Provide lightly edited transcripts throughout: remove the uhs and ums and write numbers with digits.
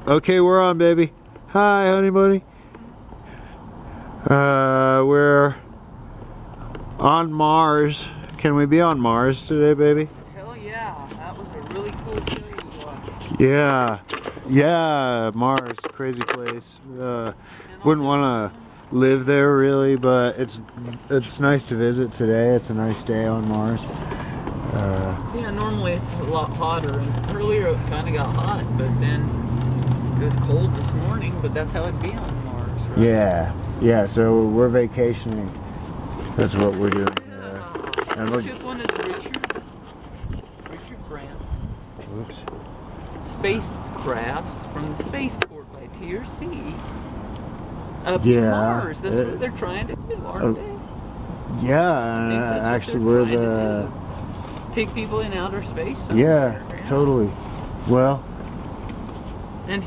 Okay, we're on, baby. Hi, honey bunny. We're on Mars. Can we be on Mars today, baby? Hell yeah, that was a really cool show you watched. Yeah, Mars, crazy place. Wouldn't want to live there really, but it's nice to visit today. It's a nice day on Mars. Yeah, normally it's a lot hotter, and earlier it kind of got hot, but then it was cold this morning, but that's how it'd be on Mars, right? Yeah, so we're vacationing. That's what we're doing. And we took one of the Richard Branson's spacecrafts from the spaceport by TRC up to Mars. That's what they're trying to do, aren't they? Yeah, actually we're the... Take people in outer space somewhere. Yeah, totally. Well... And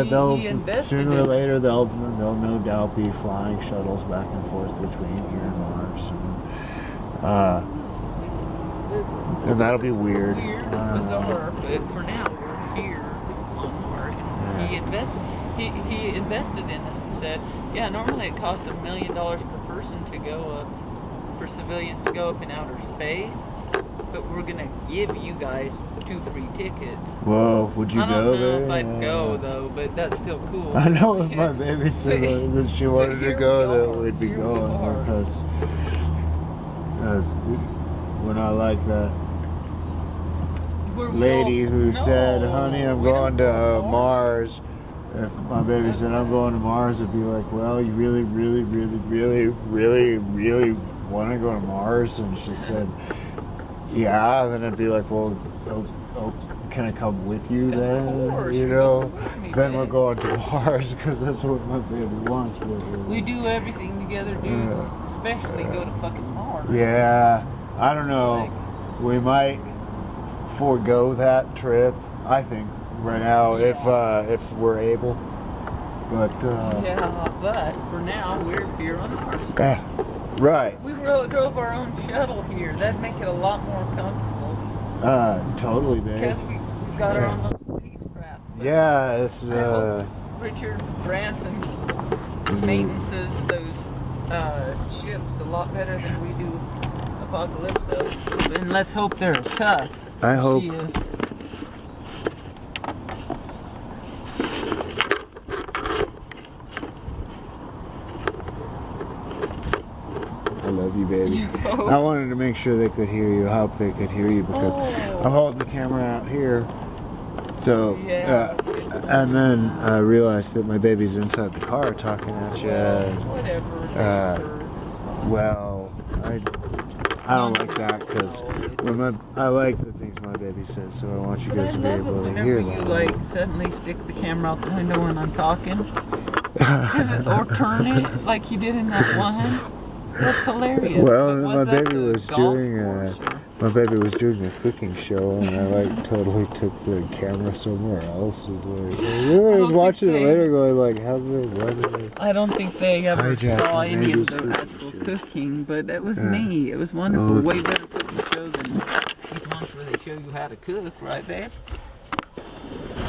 they'll sooner or later they'll no doubt be flying shuttles back and forth between here and Mars, and that'll be weird. It's bizarre, but for now we're here on Mars. Yeah. He invested in us and said, yeah, normally it costs $1 million per person to go up, for civilians to go up in outer space, but we're gonna give you guys 2 free tickets. Whoa, would you go there? I don't know if I'd go though, but that's still cool. I know if my baby said that she wanted to go, that we'd be going, because we're not like that lady who said, honey, I'm going to Mars. If my baby said, I'm going to Mars, it'd be like, well, you really want to go to Mars? And she said, yeah. Then it'd be like, well, can I come with you then? Of course, you know? Then we're going to Mars because that's what my baby wants. We do everything together, dudes. Especially go to fucking Mars. Yeah, I don't know. We might forego that trip, I think, right now, if we're able. But but for now we're here on Mars. Right. We drove our own shuttle here. That'd make it a lot more comfortable. Totally, babe. Because we got our own little spacecraft. Yeah, it's I hope Richard Branson maintenances those ships a lot better than we do Apocalypso. And let's hope they're as tough. I hope. She is. I love you, baby. I wanted to make sure they could hear you. I hope they could hear you because I'm holding the camera out here. So, and then I realized that my baby's inside the car talking at you. Whatever. Well, I don't like that because I like the things my baby says, so I want you guys to be able to hear that. You like suddenly stick the camera out the window when I'm talking, or turn it like you did in that one. That's hilarious. Well, my baby was doing a cooking show, and I totally took the camera somewhere else. I was watching it later, going like, "How did they?" I don't think they ever saw any of the actual cooking, but it was neat. It was wonderful. Way better cooking show than these ones where they show you how to cook, right, babe?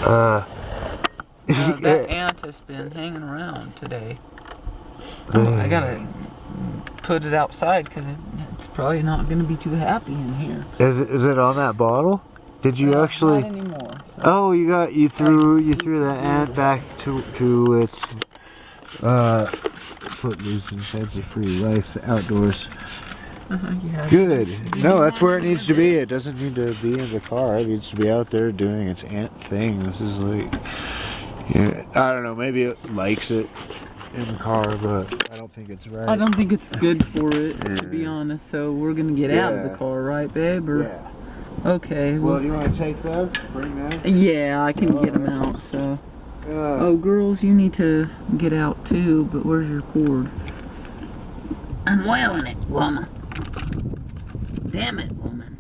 That ant has been hanging around today. I gotta put it outside because it's probably not going to be too happy in here. Is it on that bottle? Did you actually? Not anymore. So. Oh, you threw that ant back to its footloose and fancy-free life outdoors. Good. No, that's where it needs to be. It doesn't need to be in the car. It needs to be out there doing its ant thing. This is like, I don't know. Maybe it likes it in the car, but I don't think it's right. I don't think it's good for it, to be honest. So we're gonna get out of the car, right, babe? Or, okay. Well, do you want to take them? Bring them? Yeah, I can get them out. So. Oh, girls, you need to get out too. But where's your cord? I'm wailing it, woman. Damn it, woman.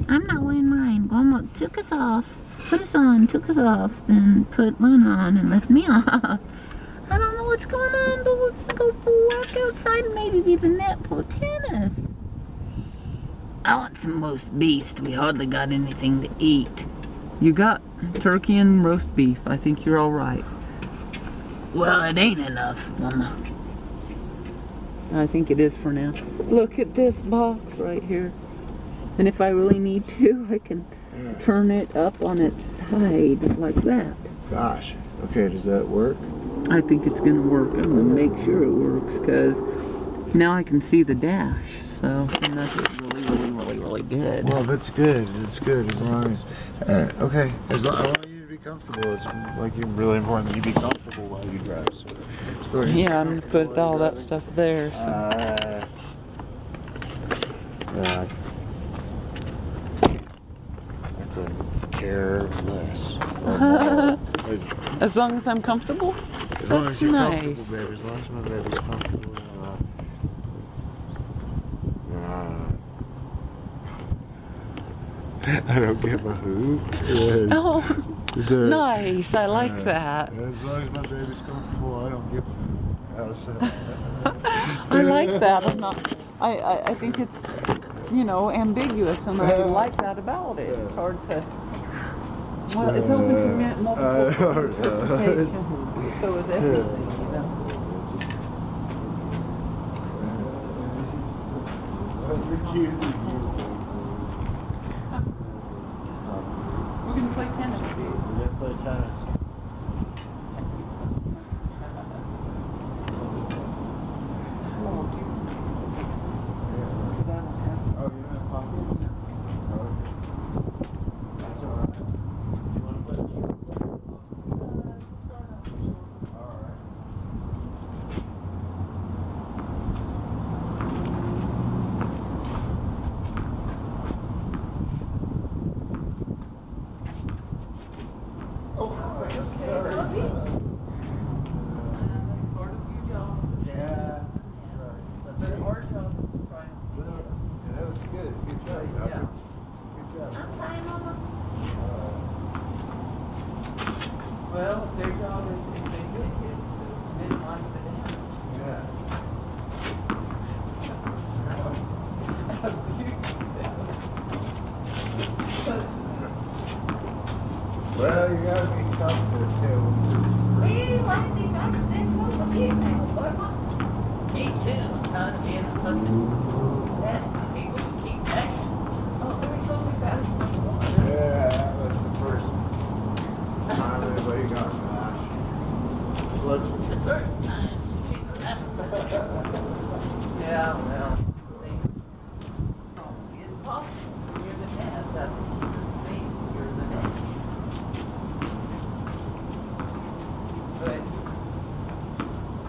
I'm not weighing mine. Grandma took us off, put us on, took us off, then put Luna on and left me off. I don't know what's going on, but we're gonna go walk outside and maybe be the net play tennis. I want some roast beast. We hardly got anything to eat. You got turkey and roast beef. I think you're all right. Well, it ain't enough, Mama. I think it is for now. Look at this box right here. And if I really need to, I can turn it up on its side like that. Gosh. Okay, does that work? I think it's gonna work. I'm gonna make sure it works because now I can see the dash. So, and that's really good. Well, that's good. It's good as long as. Okay, as long, I want you to be comfortable. It's like really important that you be comfortable while you drive. So Yeah, I'm gonna put all that stuff there. So. I couldn't care less. As long as I'm comfortable. As long as you're nice. comfortable, baby. As long as my baby's comfortable. I don't give a hoot. Oh, nice. I like that. As long as my baby's comfortable, I don't give a hoot. I like that. I'm not. I think it's, you know, ambiguous, and I like that about it. It's hard to. Well, it's open to multiple interpretations. So is everything, you know. We're gonna play tennis, dude. We're gonna play tennis. Well, their job is if they get hit to minimize the damage. Yeah. Well, you gotta be tough to stay with this. Me too. I'm tired of being a fucking that people who keep texting. Oh, let me go with that. Yeah, that was the first time anybody got smashed. It wasn't The first time she came the last time. Yeah, well, it's possible. You're the dad. That's the thing. You're the dad. But,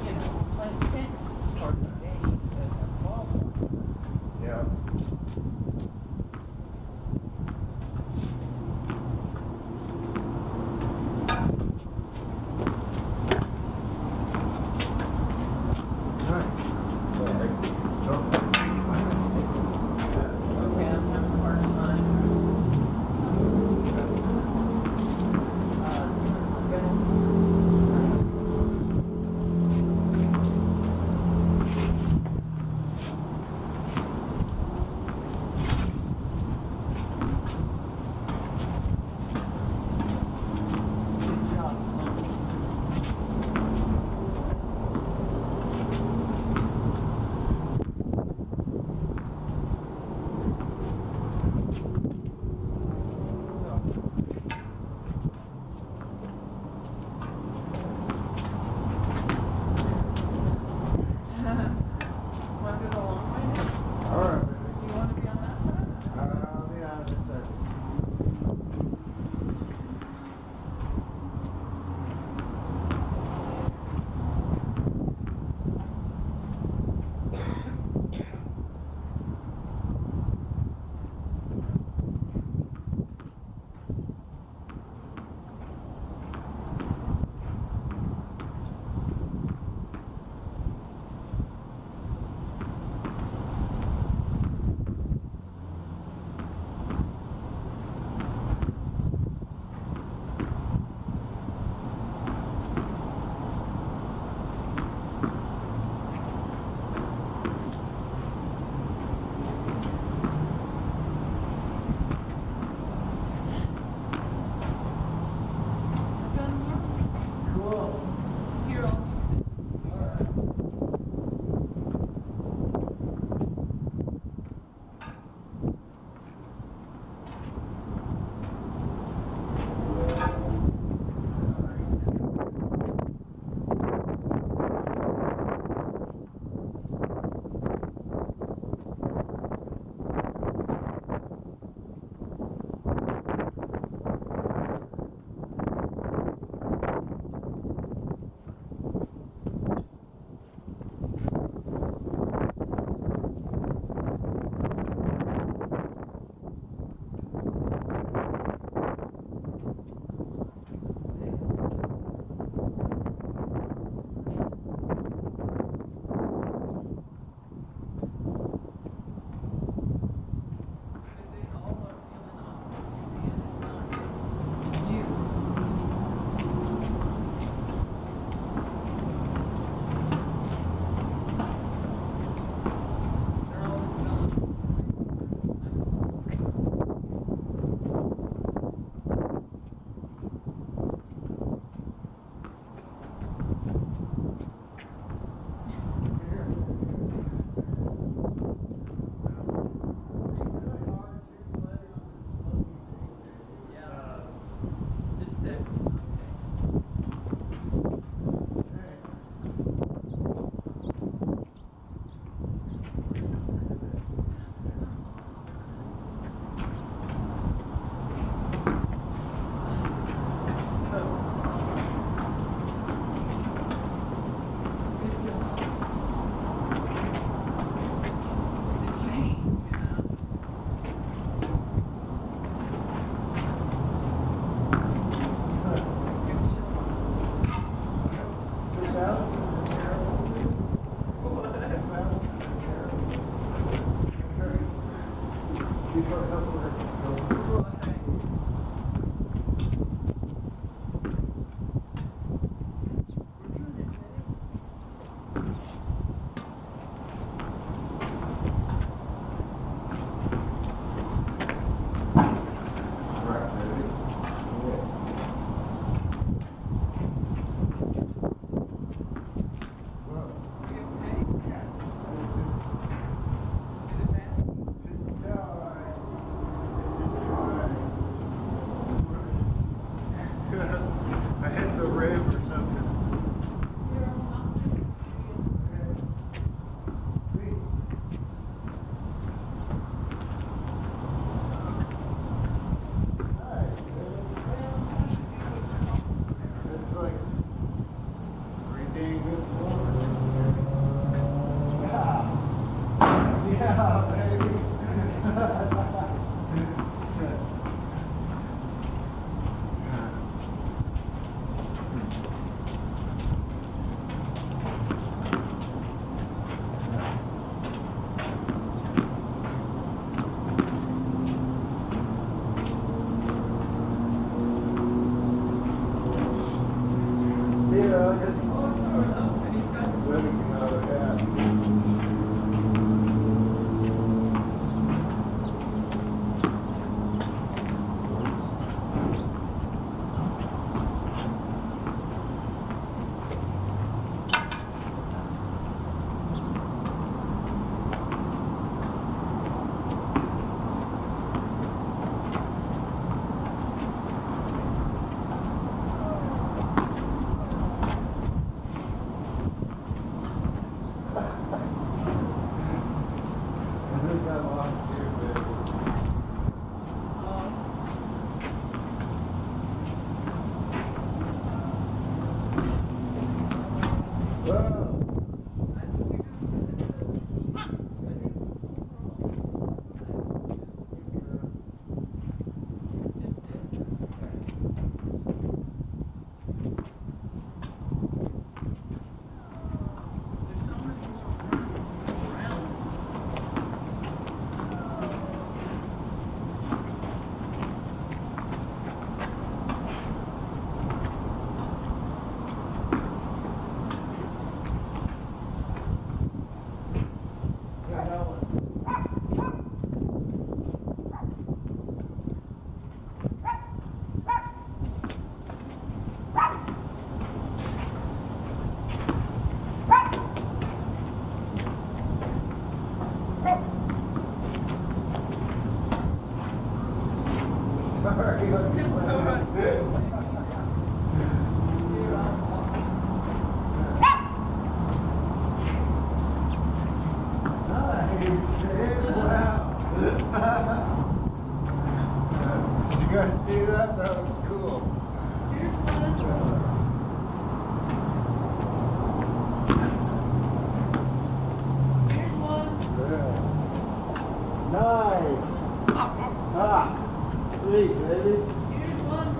you know, playing tennis is part of the game. Because I'm involved. I hit the rim or something. It's like everything good for Yeah. Yeah, baby. Yeah, just letting out of that. I think I'm off too, baby. Whoa. Yeah, that one. Sorry. It's all right. Did you guys see that? That was cool. Here's one. Here's one. Yeah. Nice. Ah, sweet, baby. Here's one.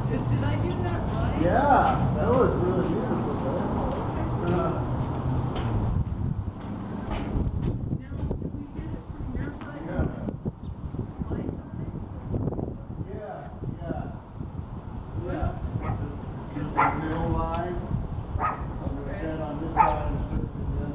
Did I get that right? Yeah, that was really beautiful, man. Now, did we get it from your side? Yeah. My side? Yeah, yeah. Yeah. Just a middle line. I'm gonna stand on this side and surf the other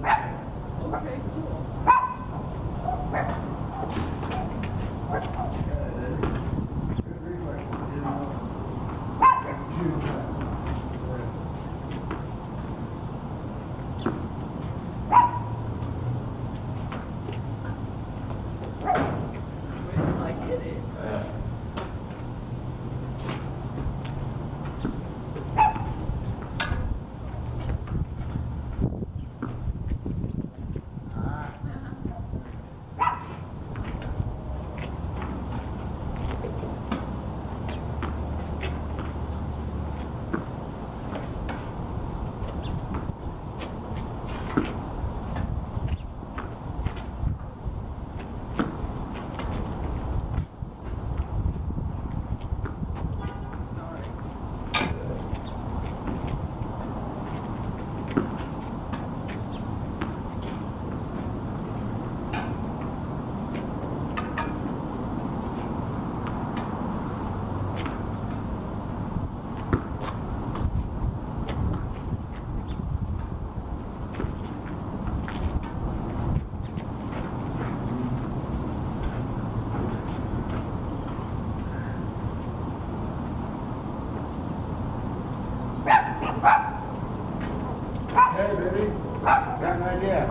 Hey, baby. Got an idea.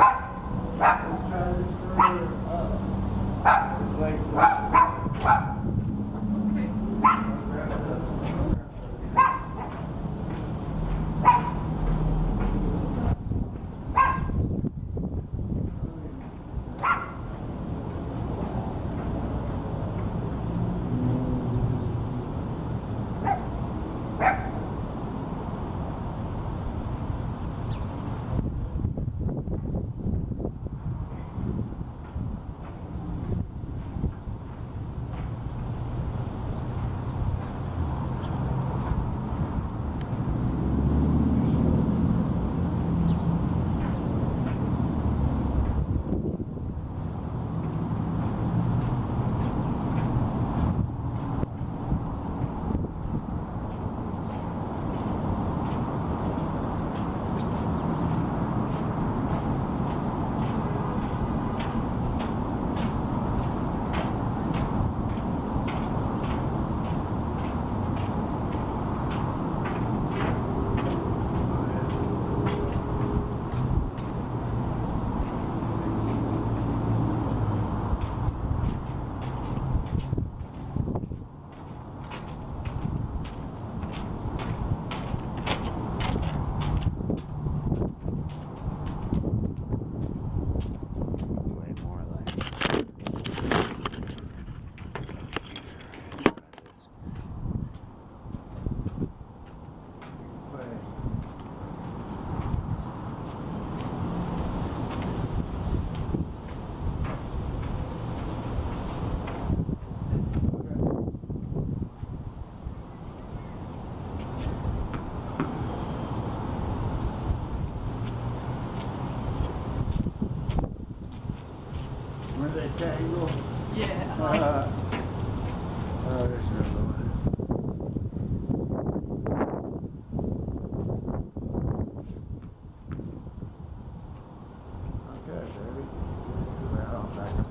Let's try this further up. It's like. Play more like. Where they tangle? Yeah. Oh, there's another one. Okay, baby. Well, back up.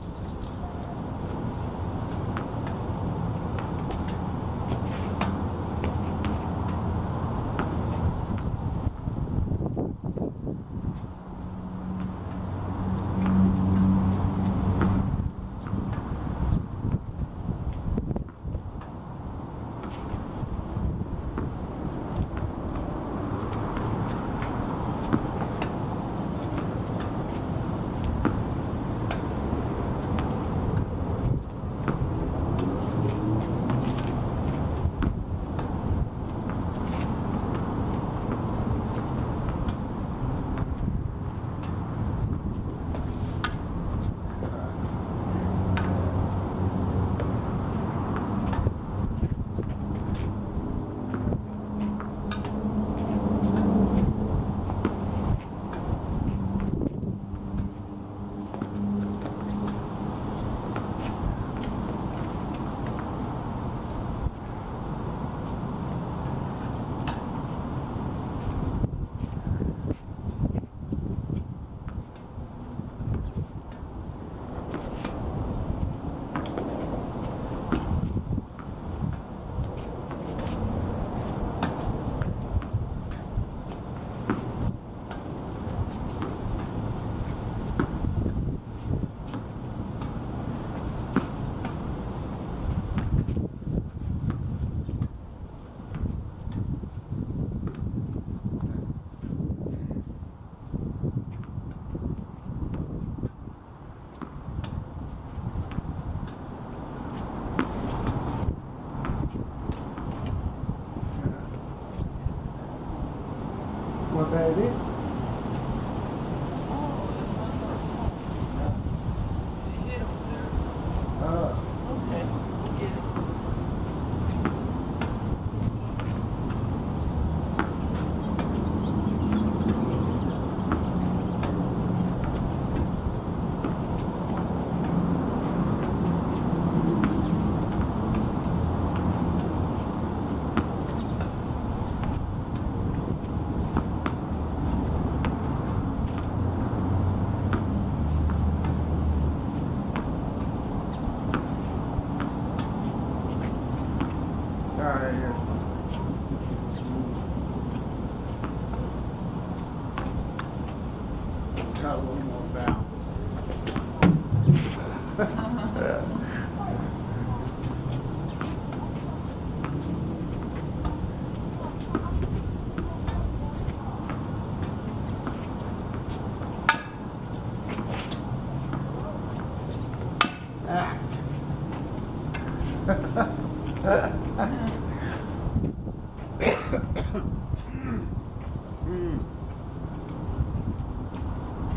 got a little more bounce.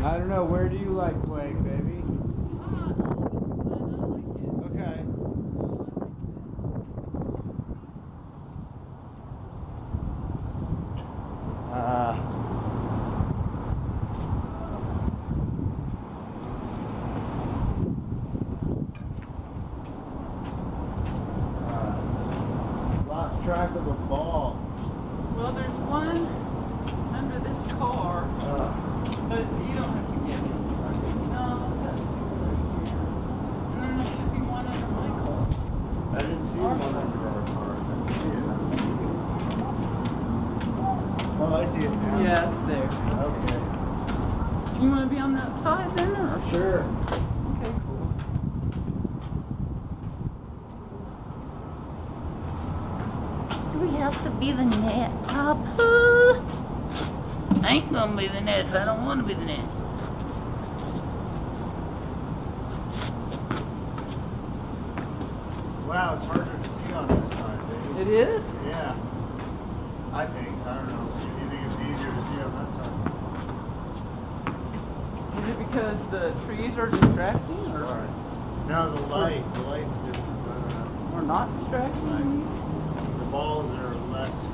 I don't know, where do you like playing, baby? Okay. Lost track of the ball. Well, there's one under this car, but you don't have to get it. No, that's and then there should be one under my car. I didn't see one under our car. Oh, I see it now. Yeah, it's there. Okay. You want to be on that side then, or? Sure. Okay, cool. Do we have to be the net, Papa? I ain't gonna be the net if I don't want to be the net. Wow, it's harder to see on this side, baby. It is? Yeah. I think. I don't know. Do you think it's easier to see on that side? Is it because the trees are distracting, or No, the light. The light's different. I don't know. or not distracting? The balls are less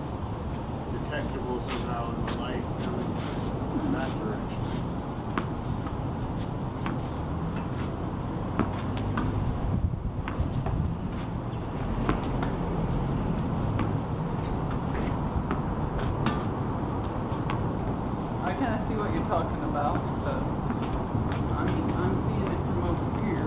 detectable somehow in the light coming in that direction. I kind of see what you're talking about, but I mean, I'm seeing it from over here.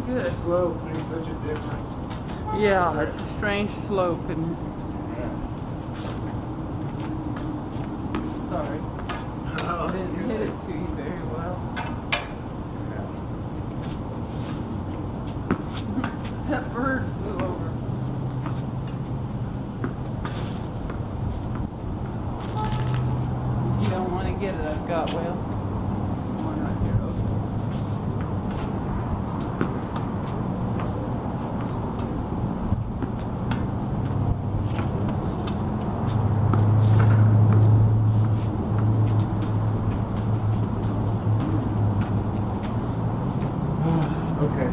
Good. Slope makes such a difference. Yeah, it's a strange slope, and Yeah. sorry, Oh, I that's didn't good. hit it to you very well. That bird flew over. You don't want to get it. I've got well. One right here. Okay.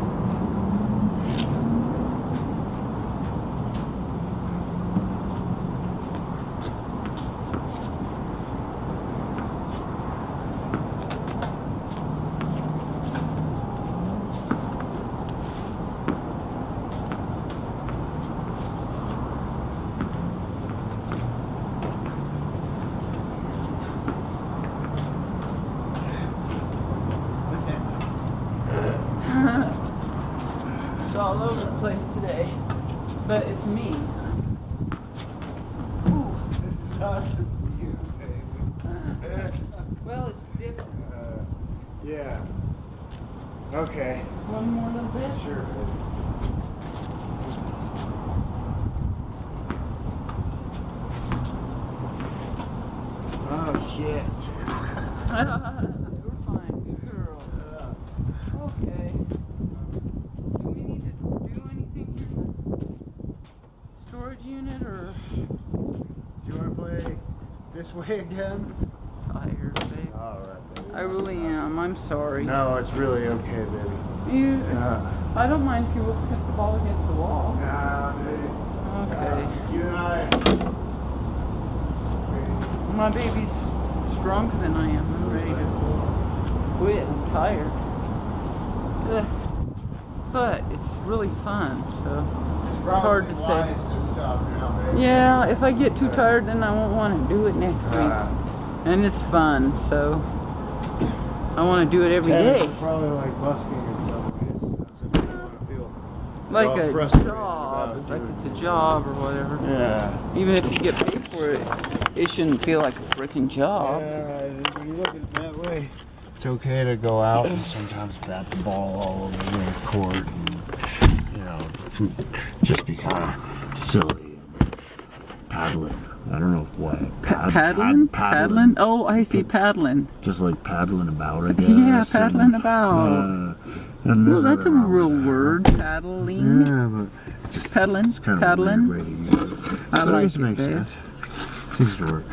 Okay. It's all over the place today, but it's me. Ooh. It's not just you, baby. Well, it's different. Yeah. Okay. One more little bit. Sure, baby. Oh, shit. You're fine, good girl. Okay. Do we need to do anything here in the storage unit, or Do you want to play this way again? tired, babe? All right, baby. I really am. I'm sorry. No, it's really okay, baby. I don't mind if you will hit the ball against the wall. Nah, baby. Okay. You my baby's stronger than I am. I'm ready to quit. I'm tired. Ugh. But it's really fun, so it's hard to say. Yeah, if I get too tired, then I won't want to do it next week. And it's fun, so I want to do it every day. Probably like busking and stuff. That's what you want to feel. Like a frustrated job, about like doing it's a job or whatever. Yeah. Even if you get paid for it, it shouldn't feel like a freaking job. Yeah, when you look at it that way, it's okay to go out and sometimes bat the ball all over the court and, you know, just be kind of silly. Paddling. I don't know what. Paddling? Paddling? Oh, I see, paddling. Just like paddling about, I guess. Yeah, paddling about. Well, that's a real word, paddling. Yeah, but just Paddling, it's kind paddling. of a weird way to use it. I But like guess it makes there. sense. Seems to work.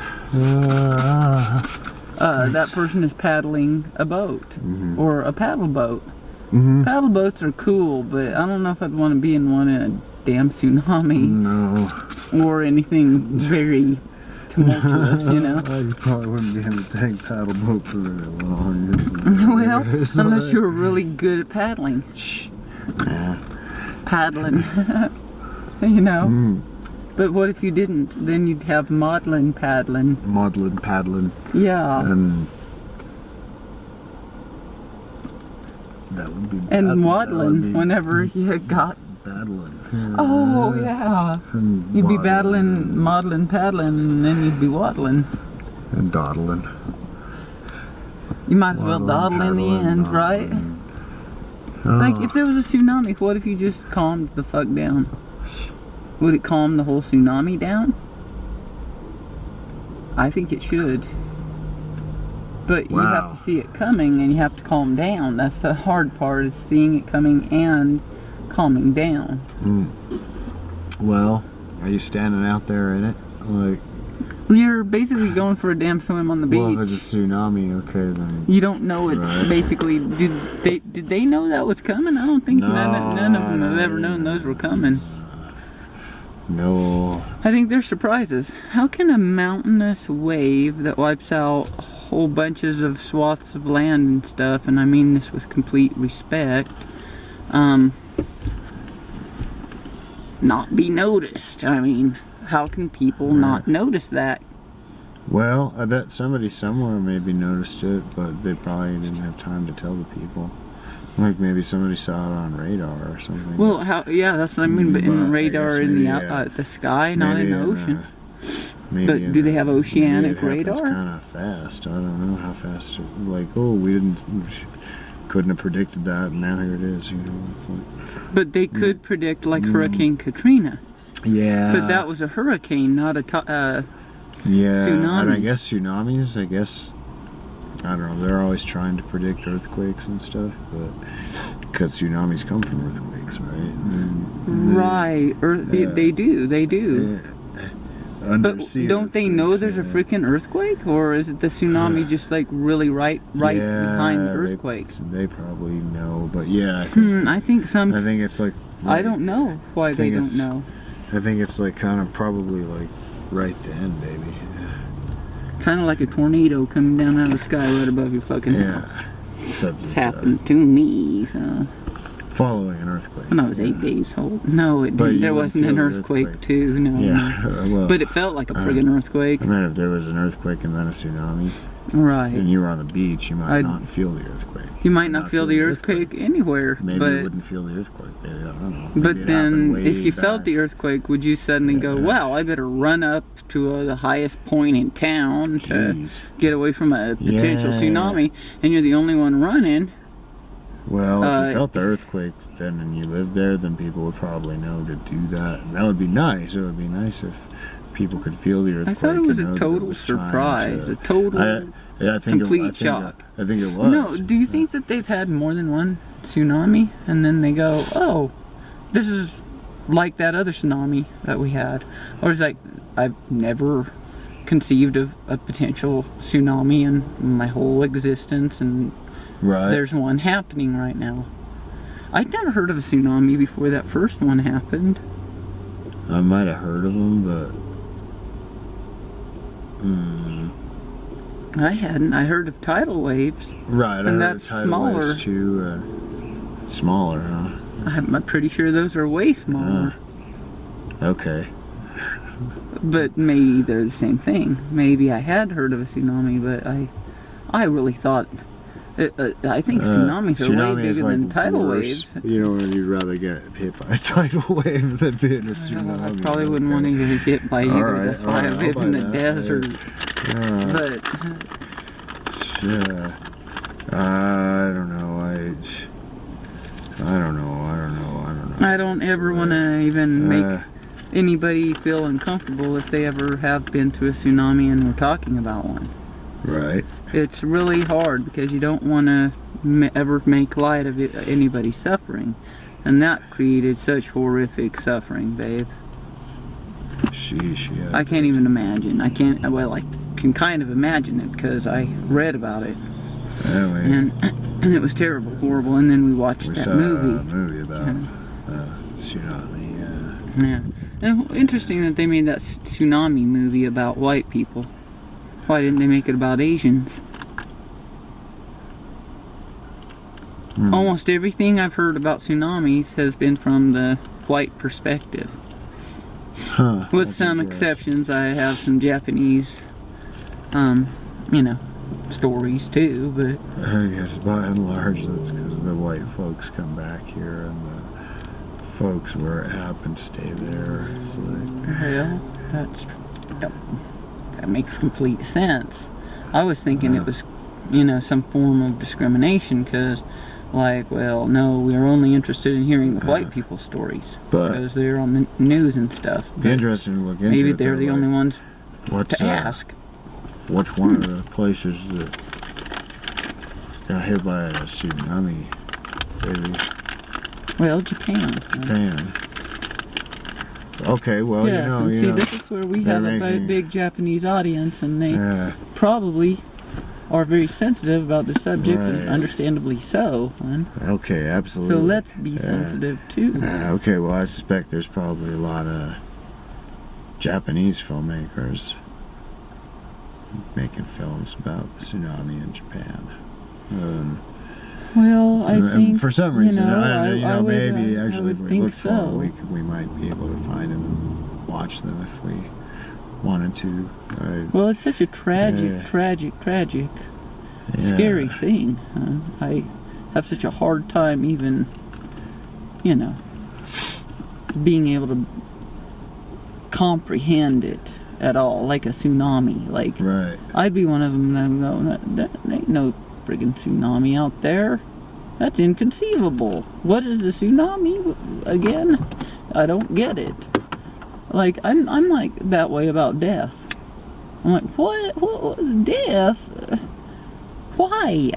That person is paddling a boat or a paddle boat. Mm-hmm. Paddle boats are cool, but I don't know if I'd want to be in one in a damn tsunami No. or anything very tumultuous, you know. You probably wouldn't be able to take paddle boat for very long. Well, unless you were really good at paddling. Yeah. Paddling. You know. Mm. But what if you didn't? Then you'd have maudlin paddling. Maudlin, paddling, Yeah. and that would be And maudlin whenever you got. battling. Oh, yeah. You'd be battling, maudlin, paddling, and then you'd be waddling. And dawdling. You might as well Waddling, dawdle in the paddling, end, right? dawdling. Like, if there was a tsunami, what if you just calmed the fuck down? Would it calm the whole tsunami down? I think it should. But you have Wow. to see it coming and you have to calm down. That's the hard part, is seeing it coming and calming down. Well, are you standing out there in it? Like, You're basically going for a damn swim on the beach. well, if it's a tsunami, okay, then. You don't know it's Right. basically. Did they know that was coming? I don't think none of them have ever known those were coming. No. I think they're surprises. How can a mountainous wave that wipes out whole bunches of swaths of land and stuff, and I mean this with complete respect, not be noticed? I mean, how can people not notice that? Well, I bet somebody somewhere maybe noticed it, but they probably didn't have time to tell the people. Like maybe somebody saw it on radar or something. Well, yeah, that's what I mean. But in But I radar guess in the maybe, the sky, not in the ocean. Maybe But do they have oceanic radar? It's kind of fast. I don't know how fast. Like, oh, we couldn't have predicted that, and now here it is. You know, it's like. But they could predict like Hurricane Katrina. Yeah. But that was a hurricane, not a yeah. tsunami. And I guess tsunamis. I guess. I don't know. They're always trying to predict earthquakes and stuff, but because tsunamis come from earthquakes, right? Right. They do. Yeah. But Undersea don't they know earthquakes, there's a yeah. freaking earthquake, or is it the tsunami just like really right behind the earthquake? They probably know, but yeah, I think I think it's like. I don't know why they think don't it's- know. I think it's like kind of probably like right then, baby. Kind of like a tornado coming down out of the sky right above your fucking house. Yeah. Except It's it's happened to me. So. following an earthquake. When I was 8 days old. No, it But didn't. you There would wasn't feel an the earthquake, earthquake. too. No. Yeah. Well. But it felt like a friggin' earthquake. I mean, if there was an earthquake and then a tsunami, Right. and you were on the beach, you might I'd- not feel the earthquake. You might not feel the earthquake anywhere, Maybe but you wouldn't feel the earthquake. Maybe, I don't know. Maybe but it happened then way if you back. felt the earthquake, would you suddenly go, Yeah. "Wow, I better run up to the highest point in town to Jeez. get away from a potential Yeah. tsunami," and you're the only one running? Well, if you felt the earthquake then and you lived there, then people would probably know to do that. And that would be nice. It would be nice if people could feel the earthquake. I thought it was and a know that total was trying surprise, to- a total I think complete shock. I think it was. No, do you think that they've had more than one tsunami and then they go, "Oh, this is like that other tsunami that we had," or is like, I've never conceived of a potential tsunami in my whole existence, and Right. there's one happening right now. I'd never heard of a tsunami before that first one happened. I might have heard of them, but I hadn't. I heard of tidal waves. Right, I And heard of that's tidal smaller. waves too. Smaller, huh? I'm pretty sure those are way smaller. Okay. But maybe they're the same thing. Maybe I had heard of a tsunami, but I really thought. I think tsunamis are way bigger than tidal waves. You know, you'd rather get hit by a tidal wave than be in a tsunami. I probably wouldn't want to get hit by either. Alright, That's why I alright, live I'll in buy the that. desert. But I don't know. I don't ever want to even make anybody feel uncomfortable if they ever have been to a tsunami and we're talking about one. Right. It's really hard because you don't want to ever make light of anybody's suffering. And that created such horrific suffering, babe. Sheesh, yeah. I can't even imagine. I can kind of imagine it because I read about it. Anyway, And it was terrible, horrible. And then we watched that saw movie. a movie about tsunami. Yeah. And interesting that they made that tsunami movie about white people. Why didn't they make it about Asians? Almost everything I've heard about tsunamis has been from the white perspective. Huh. With That's some interesting. exceptions, I have some Japanese, stories too, but I guess by and large that's because the white folks come back here and the folks where it happened stay there. It's like, well, that makes complete sense. I was thinking it was, some form of discrimination because, no, we are only interested in hearing the white people's stories But- because they're on the news and stuff. be But interesting to look into maybe it, they're though, the only like, ones what's, to ask. What's one of the places that got hit by a tsunami? Maybe Well, Japan. Japan. Okay, well, Yes, and see, this is where we have a making- big Japanese audience, and they Yeah, probably are very sensitive about the subject, and Right. understandably so. Hon. okay, absolutely. So let's be sensitive too. Okay, well, I suspect there's probably a lot of Japanese filmmakers making films about the tsunami in Japan. Well, I And think for some reason, I would, maybe I actually if would we think look for so. it, we might be able to find them and watch them if we wanted to. Well, it's such a tragic, Yeah. tragic, Yeah. scary thing. I have such a hard time even, being able to comprehend it at all, like a tsunami. Like, Right. I'd be one of them that would go, there ain't no friggin' tsunami out there. That's inconceivable. What is the tsunami again? I don't get it. Like, I'm like that way about death. I'm like, what death? Why?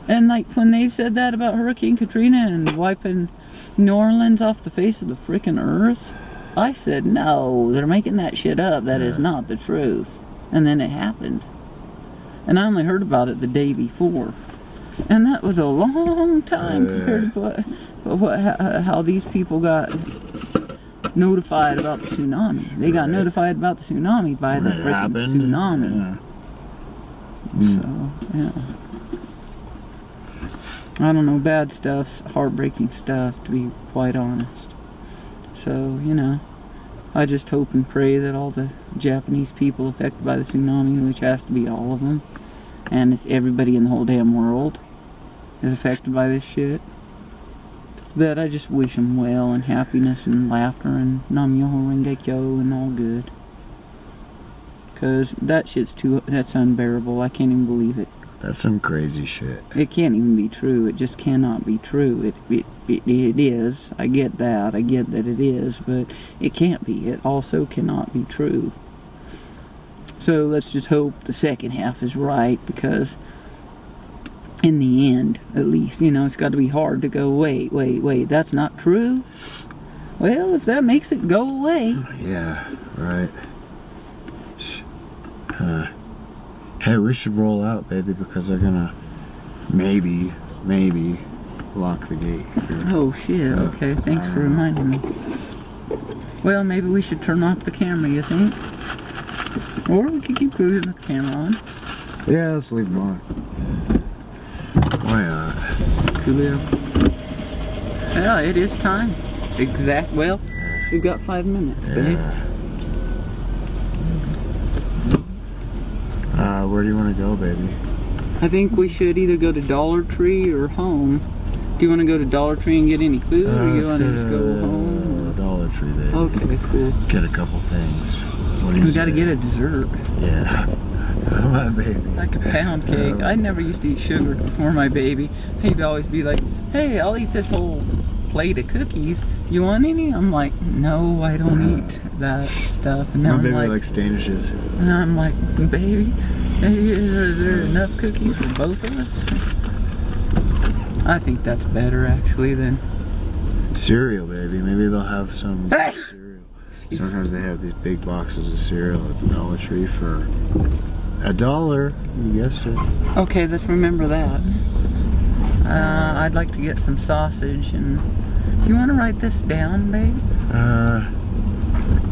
And like when they said that about Hurricane Katrina and wiping New Orleans off the face of the frickin' earth, I said, no, they're making that shit up. That is not the truth. And then it happened. And I only heard about it the day before. And that was a long time compared to how these people got notified about the tsunami. They got notified about the tsunami by the When it freaking happened, tsunami. So, yeah. I don't know, bad stuff, heartbreaking stuff, to be quite honest. So, I just hope and pray that all the Japanese people affected by the tsunami, which has to be all of them, and it's everybody in the whole damn world, is affected by this shit, that I just wish them well and happiness and laughter and Nam-myoho Renge-kyo and all good. Because that shit's that's unbearable. I can't even believe it. That's some crazy shit. It can't even be true. It just cannot be true. It is. I get that. I get that it is, but it can't be. It also cannot be true. So let's just hope the second half is right, because in the end, at least, it's got to be hard to go, wait, that's not true? Well, if that makes it go away. Yeah, right. Hey, we should roll out, baby, because they're gonna maybe lock the gate here. Oh, shit. Okay, thanks for reminding me. Well, maybe we should turn off the camera, you think? Or we could keep cruising with the camera on. Yeah, let's leave them on. Why not? Coolio. Yeah, it is time. Well, we've got 5 minutes, babe. Where do you want to go, baby? I think we should either go to Dollar Tree or home. Do you want to go to Dollar Tree and get any food, or you want to just go home? Dollar Tree, baby. Okay, cool. Get a couple things. What do you We say? got to get a dessert. Yeah. Come on, baby. Like a pound cake. I never used to eat sugar before my baby. He'd always be like, hey, I'll eat this whole plate of cookies. You want any? I'm like, no, I don't eat that stuff. And now My I'm baby like, likes Danishes. and I'm like, baby, is there enough cookies for both of us? I think that's better actually than Cereal, baby. Maybe they'll have some cereal. Sometimes they have these big boxes of cereal at the Dollar Tree for $1. You guessed it. Okay, let's remember that. I'd like to get some sausage. And do you want to write this down, babe? I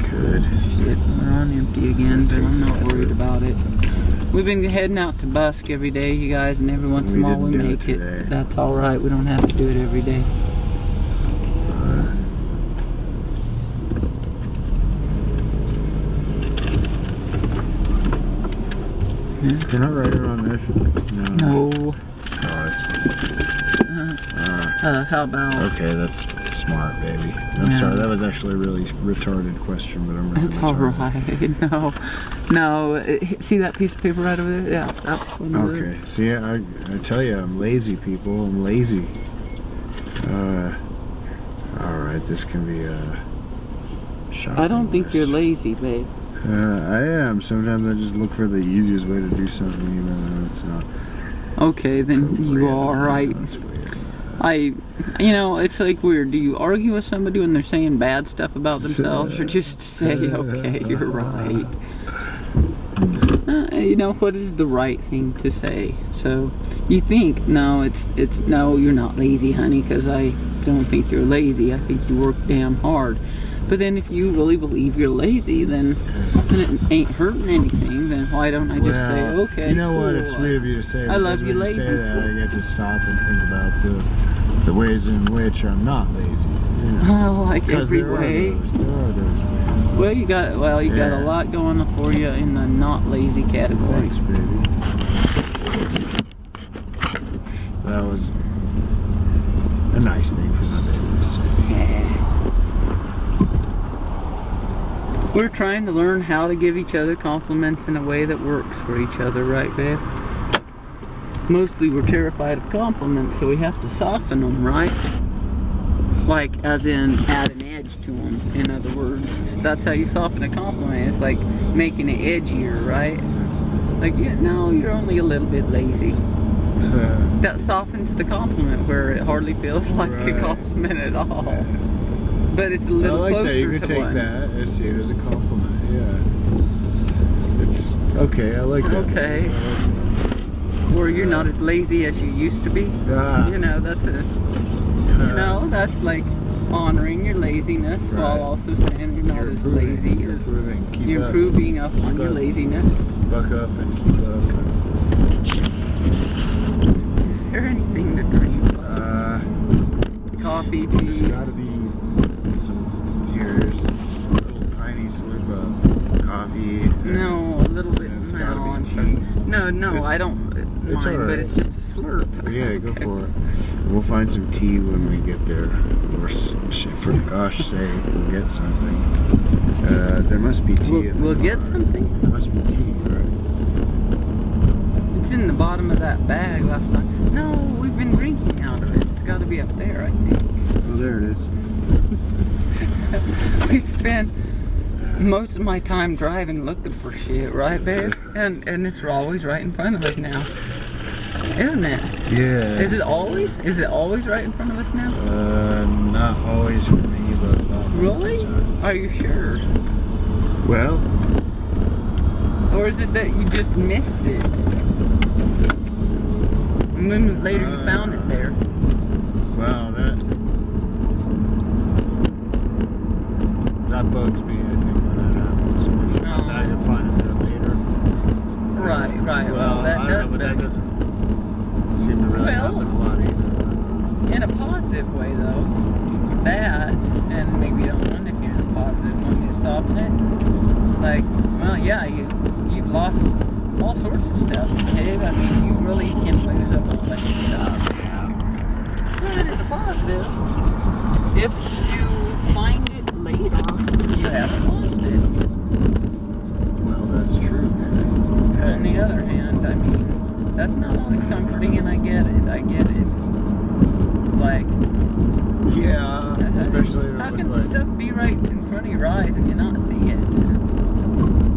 could. Shit, we're on empty again, but I'm not worried about it. We've been heading out to busk every day, you guys, and every once in a while we didn't do make it it. today. That's all right. We don't have to do it every day. You're not writing on this? No. Oh, How about? okay, that's smart, baby. I'm Yeah. sorry, that was actually a really retarded question, but I'm really That's all right. No. See that piece of paper right over there? Yeah, that's one of Okay, see, I tell you, I'm lazy, people. I'm lazy. Alright, this can be a shopping I don't think you're list. lazy, babe. I am. Sometimes I just look for the easiest way to do something, even though it's not. Okay, then you are right. That's weird. It's like weird. Do you argue with somebody when they're saying bad stuff about themselves, or just say, okay, you're right? What is the right thing to say? So you think, no, no, you're not lazy, honey, because I don't think you're lazy. I think you work damn hard. But then if you really believe you're lazy, then it ain't hurting anything, then why don't I just say, okay, you know what? cool. It's sweet of you to say. I love because you, when lazy. say that, I get to stop and think about the ways in which I'm not lazy. Oh, like every there way. Are those ways. Well, you got a lot going on for you in the not lazy category. Thanks, baby. That was a nice thing for my baby to say. Yeah. We're trying to learn how to give each other compliments in a way that works for each other, right, babe? Mostly we're terrified of compliments, so we have to soften them, right? Like, as in, add an edge to them, in other words. That's how you soften a compliment. It's like making it edgier, right? Like, no, you're only a little bit lazy. That softens the compliment where it hardly feels like a compliment at all. But it's a little I like closer that. You to could take one. that and see it as a compliment. Yeah. It's okay. I like that. Okay. Or you're not as lazy as you used to be. That's like honoring your laziness while also saying you're not as lazy. You're improving. Keep You're up. improving up on your laziness. Buck up and keep up. Is there anything to drink? Coffee, There's tea. gotta be some. Here's this little tiny slurp of coffee. No, a little bit. It's No, gotta be I'm tea. sorry. No, It's- I don't it's mind, all but right. it's just a slurp. Yeah, go Okay. for it. We'll find some tea when we get there. Or for gosh sake, we'll get something. There must be tea in the We'll get car. something. There must be tea, right? It's in the bottom of that bag last night. No, we've been drinking out of it. It's got to be up there, I think. Oh, there it is. We spend most of my time driving looking for shit, right, babe? And it's always right in front of us now, isn't it? Yeah. Is it always? Is it always right in front of us now? Not always for me, but about Really? the time. Are you sure? Well, Or is it that you just missed it? And then later you found it there. well, that bugs me, I think, when that happens. If you come back and find it there later, Right. Well, that I does don't know, but that better. doesn't seem to really happen a lot either. In a positive way, though, that, and maybe you don't want to hear the positive, want me to soften it? Like, well, yeah, you've lost all sorts of stuff, okay? I mean, you really can lose a whole bunch of stuff. But it's positive. If you find it later, you haven't lost it. Well, that's true, man. On the other hand, I mean, that's not always comforting, and I get it. It's like, Yeah, especially if how it was can the like, stuff be right in front of your eyes and you not see it?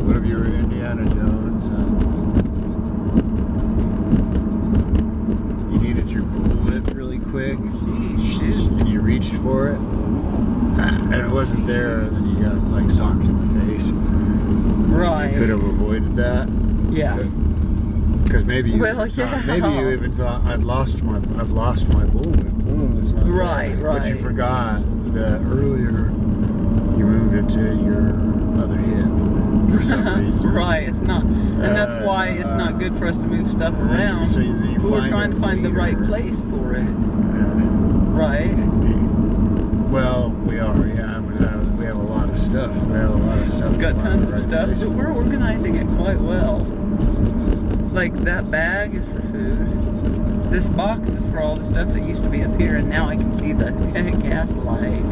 what if you were Indiana Jones and you needed your bullet really quick and you reached for it and it wasn't there, and then you got like socked in the face. Right. You could have avoided that. Yeah. Because maybe you maybe you even thought I've lost my bullet. Oh, it's not there. Right. But you forgot that earlier you moved it to your other hip for some reason. Right, it's not, and that's why it's not good for us to move stuff around. So you We're trying to find the right place for it. Right. Well, we are, yeah. We have a lot of stuff. We've got tons of stuff, but we're organizing it quite well. Like, that bag is for food. This box is for all the stuff that used to be up here, and now I can see the gas light.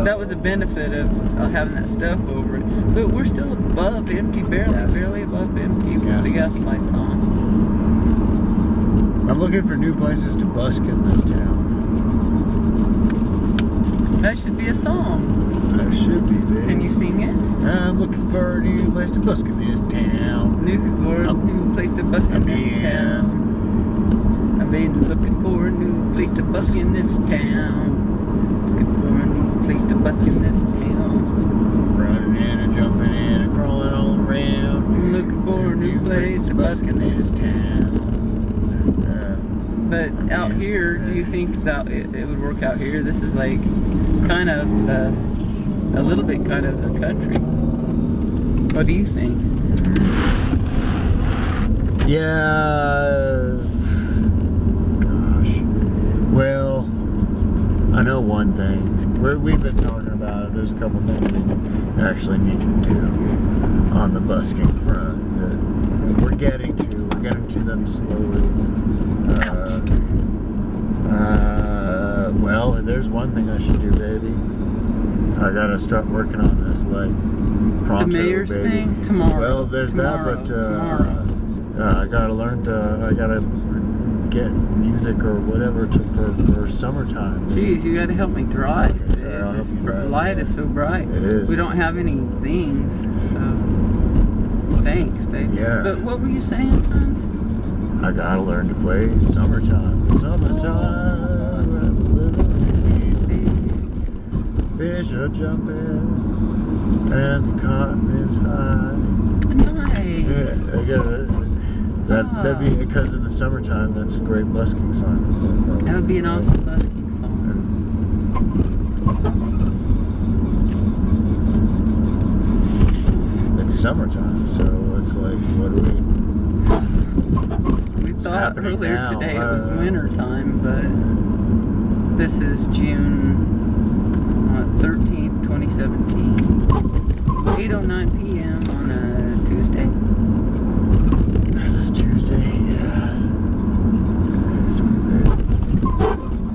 That was a benefit of having that stuff over it. But we're still above empty, barely above empty with the gas lights on. I'm looking for new places to busk in this town. That should be a song. There should be, baby. Can you sing it? I'm looking for a new place to busk in this town. New place to busk in this town. I've been looking for a new place to busk in this town. Looking for a new place to busk in this town. Running in and jumping in and crawling all around. I'm looking for a new place to busk in this town. But out here, do you think that it would work out here? This is like kind of a little bit kind of the country. What do you think? Yeah. Gosh. Well, I know one thing. We've been talking about it. There's a couple things we actually need to do on the busking front that we're getting to. We're getting to them slowly. Well, there's one thing I should do, baby. I gotta start working on this, like, pronto, the mayor's baby. Thing tomorrow. Well, there's that, but I gotta learn to. I gotta get music or whatever for summertime. Jeez, you gotta help me drive. Okay, sorry, I'll help you The drive. light is so bright. It is. We don't have any things, so thanks, baby. Yeah. But what were you saying, hon? I gotta learn to play summertime. Summertime. Fish are jumping and the cotton is high. Nice. Yeah, I gotta. That'd be because in the summertime. That's a great busking song. That would be an awesome busking song. It's summertime, so it's like, what do We thought earlier now? today it was winter time, but this is June 13th, 2017. 8:09 p.m. on a Tuesday. This is Tuesday, yeah. Sweet.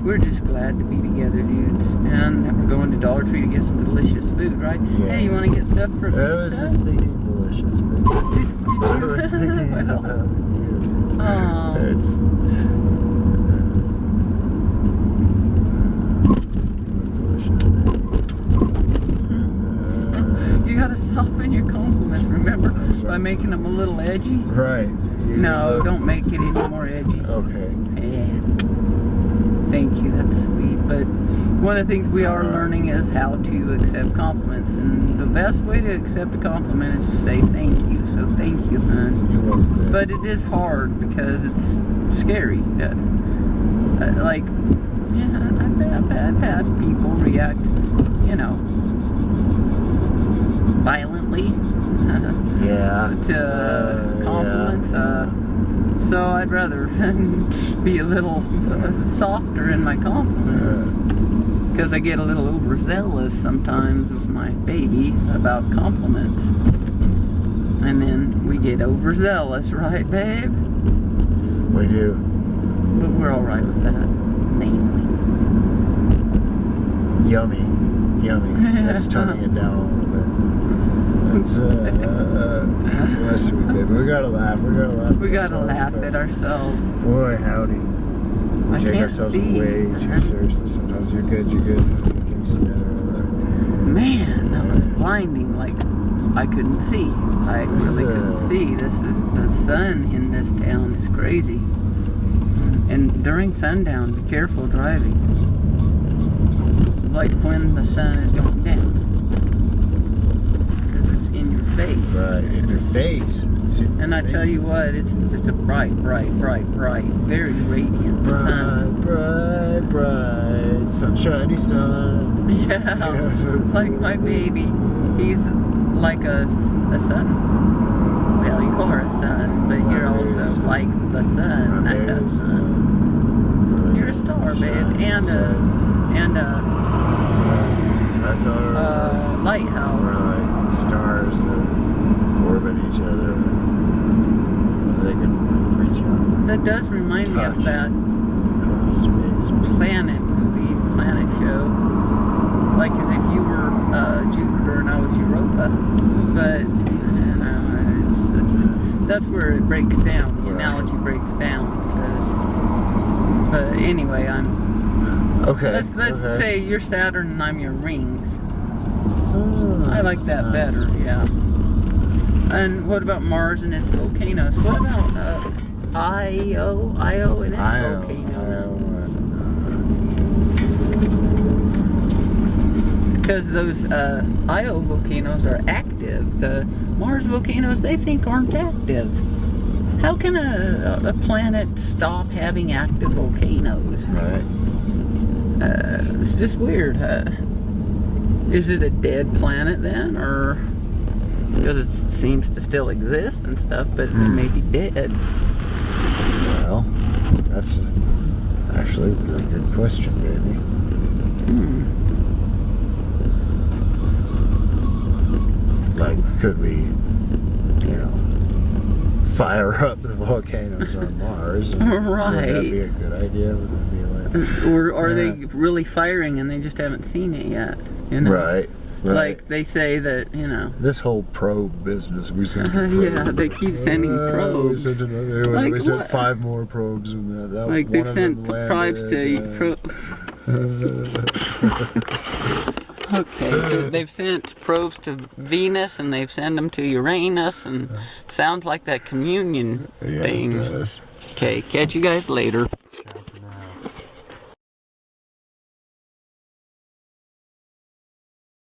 We're just glad to be together, dudes. And we're going to Dollar Tree to get some delicious food, right? Yeah. Hey, you want to get stuff for pizza? I was just thinking delicious, baby. I was thinking about you. Oh. It's... delicious, baby. You gotta soften your compliments, remember? By making them a little edgy. Right. No, don't make it any more edgy. Okay. Yeah. Thank you, that's sweet. But one of the things we are learning is how to accept compliments. And the best way to accept a compliment is to say thank you. So thank you, hon. You're welcome, baby. But it is hard because it's scary. Like, yeah, I've had people react, you know, violently Yeah. to compliments. So I'd rather be a little softer in my compliments. Because I get a little overzealous sometimes with my baby about compliments. And then we get overzealous, right, babe? We do. But we're alright with that, mainly. Yummy. That's toning it down a little bit. That's sweet, baby. We gotta laugh. We gotta laugh at ourselves. Boy, howdy. We I take can't ourselves see. way too seriously sometimes. You're good. Can you see better? Man, that was blinding. Like, I couldn't see. I really couldn't see. The sun in this town is crazy. And during sundown, be careful driving. Like when the sun is going down. Because it's in your face. Right, in your face. And I tell you what, it's a bright, very radiant sun. Bright, sunshiny sun. Yeah, like my baby, he's like a sun. Well, you are a sun, but you're also like the sun. That kind of sun. You're a star, babe, and a lighthouse. Right, stars that orbit each other. They can reach out. That does remind me of that Across space. Planet movie, Planet show. Like as if you were Jupiter and I was Europa. But that's where it breaks down. The analogy breaks down. But anyway, let's say you're Saturn and I'm your rings. I like that better, yeah. And what about Mars and its volcanoes? What about Io and its volcanoes? Because those Io volcanoes are active. The Mars volcanoes, they think aren't active. How can a planet stop having active volcanoes? Right. It's just weird. Is it a dead planet then, or because it seems to still exist and stuff, but it may be dead? Well, that's actually a really good question, baby. Like, could we, fire up the volcanoes on Mars? Right. Would that be a good idea? Would that be like, or are they really firing and they just haven't seen it yet? Right. Like they say that, This whole probe business, we sent a probe. Yeah, they keep sending probes. We sent another. Like we sent what? 5 more probes in that. Like they've sent probes to... Okay, so they've sent probes to Venus and they've sent them to Uranus, and sounds like that communion thing. It does. Okay, catch you guys later.